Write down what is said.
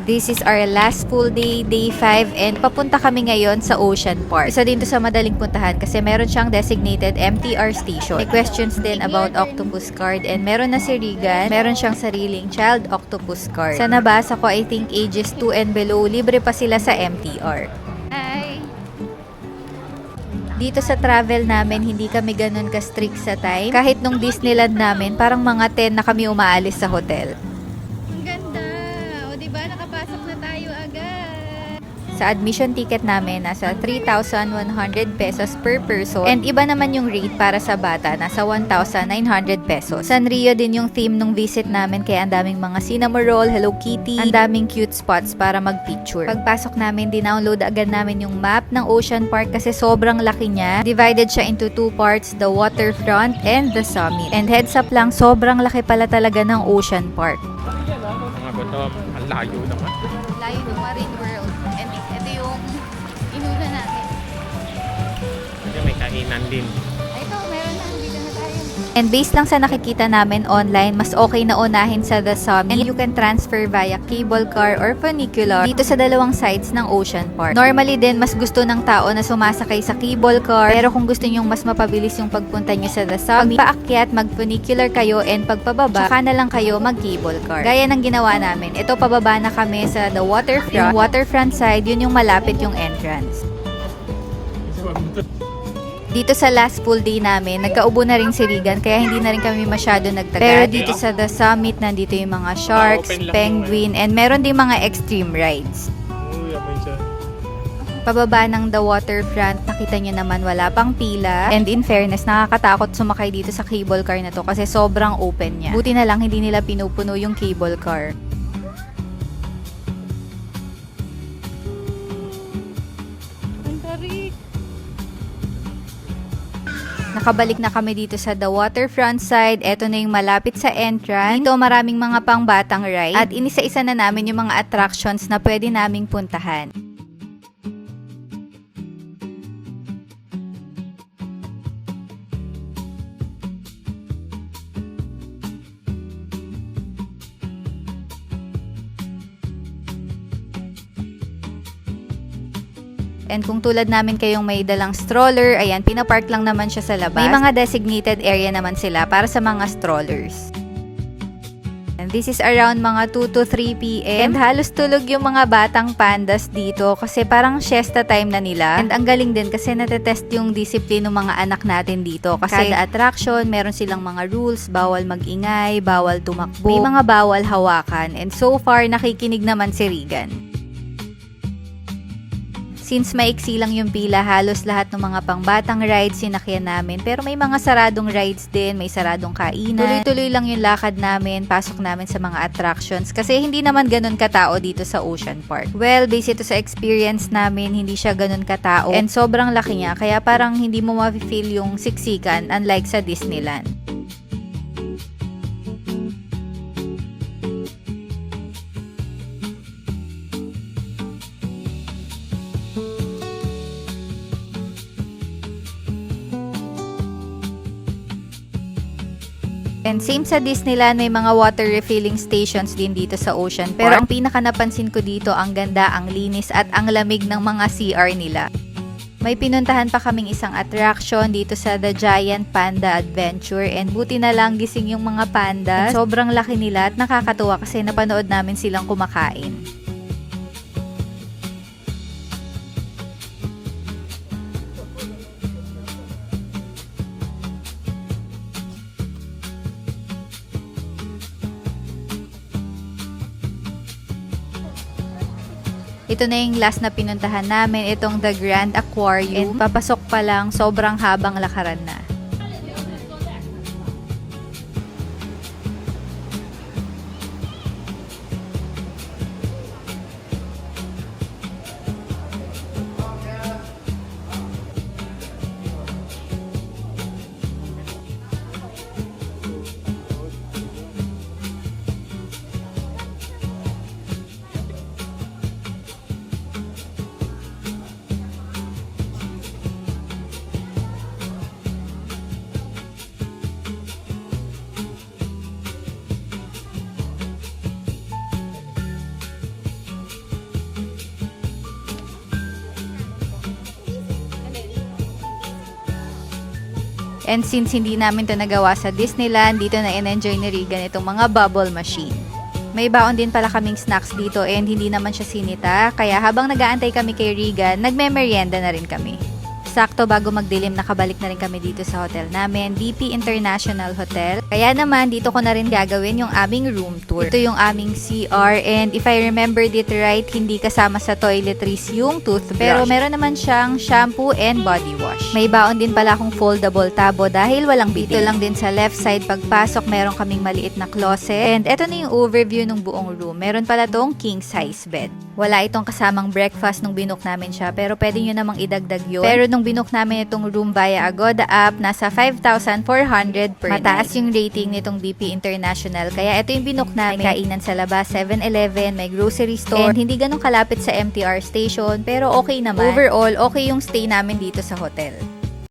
This is our last full day, day 5, and papunta kami ngayon sa Ocean Park. Isa din to sa madaling puntahan kasi meron siyang designated MTR station. May questions din about octopus card, and meron na si Regan, meron siyang sariling child octopus card. Sa nabasa ko, I think ages 2 and below, libre pa sila sa MTR. Hi! Dito sa travel namin, hindi kami ganun ka-strict sa time. Kahit nung Disneyland namin, parang mga 10 na kami umaalis sa hotel. Ang ganda! O diba, nakapasok na tayo agad. Sa admission ticket namin, nasa 3,100 pesos per person. And iba naman yung rate para sa bata, nasa 1,900 pesos. Sanrio din yung theme nung visit namin, kaya ang daming mga cinnamon roll, Hello Kitty, ang daming cute spots para mag-picture. Pagpasok namin, dinownload agad namin yung map ng Ocean Park kasi sobrang laki niya. Divided siya into 2 parts, the waterfront and the summit. And heads up lang, sobrang laki pala talaga ng Ocean Park. Mga bato, ang layo naman. Layo ng Marine World. And ito yung inuna natin. Kasi may kainan din. Ito, meron na. Dito na tayo. And based lang sa nakikita namin online, mas okay na unahin sa The Summit. And you can transfer via cable car or funicular dito sa dalawang sides ng Ocean Park. Normally din, mas gusto ng tao na sumasakay sa cable car. Pero kung gusto nyong mas mapabilis yung pagpunta nyo sa The Summit, paakyat, mag-funicular kayo, and pagpababa, saka na lang kayo mag-cable car. Gaya ng ginawa namin. Ito, pababa na kami sa the waterfront. Yung waterfront side, yun yung malapit yung entrance. Dito sa last full day namin, nagkaubo na rin si Regan, kaya hindi na rin kami masyado nagtagal. Pero dito sa The Summit, nandito yung mga sharks, penguin, and meron din mga extreme rides. Pababa ng the waterfront, nakita nyo naman wala pang pila. And in fairness, nakakatakot sumakay dito sa cable car na to kasi sobrang open niya. Buti na lang hindi nila pinupuno yung cable car. Ang tarik! Nakabalik na kami dito sa the waterfront side. Ito na yung malapit sa entrance. Dito maraming mga pangbatang ride. At inisa-isa na namin yung mga attractions na pwede naming puntahan. And kung tulad namin kayong may dalang stroller, ayan, pinapark lang naman siya sa labas. May mga designated area naman sila para sa mga strollers. And this is around mga 2 to 3 p.m. And halos tulog yung mga batang pandas dito kasi parang siesta time na nila. And ang galing din kasi natetest yung discipline ng mga anak natin dito. Kasi kada attraction, meron silang mga rules, bawal magingay, bawal tumakbo, may mga bawal hawakan. And so far, nakikinig naman si Regan. Since maiksi lang yung pila, halos lahat ng mga pangbatang rides sinakyan namin. Pero may mga saradong rides din, may saradong kainan. Tuloy-tuloy lang yung lakad namin, pasok namin sa mga attractions. Kasi hindi naman ganun katao dito sa Ocean Park. Well, based ito sa experience namin, hindi siya ganun katao. And sobrang laki niya, kaya parang hindi mo ma-feel yung siksikan unlike sa Disneyland. And same sa Disneyland, may mga water refilling stations din dito sa Ocean Park. Pero ang pinaka napansin ko dito, ang ganda, ang linis, at ang lamig ng mga CR nila. May pinuntahan pa kaming isang attraction dito sa The Giant Panda Adventure, and buti na lang gising yung mga pandas. Sobrang laki nila at nakakatuwa kasi napanood namin silang kumakain. Ito na yung last na pinuntahan namin, itong The Grand Aquarium. And papasok pa lang, sobrang habang lakaran na. And since hindi namin to nagawa sa Disneyland, dito na in-enjoy ni Regan itong mga bubble machine. May baon din pala kaming snacks dito and hindi naman siya sinita, kaya habang nag-aantay kami kay Regan, nagme-merienda na rin kami. Sakto bago magdilim, nakabalik na rin kami dito sa hotel namin, BP International Hotel. Kaya naman, dito ko na rin gagawin yung aming room tour. Ito yung aming CR and if I remembered it right, hindi kasama sa toiletries yung toothbrush. Pero meron naman siyang shampoo and body wash. May baon din pala akong foldable tabo dahil walang bidet. Dito lang din sa left side pagpasok, meron kaming maliit na closet. And eto na yung overview ng buong room. Meron pala tong king size bed. Wala itong kasamang breakfast nung binook namin siya, pero pwede nyo namang idagdag yun. Pero nung binook namin itong room via Agoda app, nasa 5,400 per Mataas yung rating nitong BP International, kaya ito yung binook namin. May kainan sa labas, 7-Eleven, may grocery store, and hindi ganun kalapit sa MTR station, pero okay naman. Overall, okay yung stay namin dito sa hotel.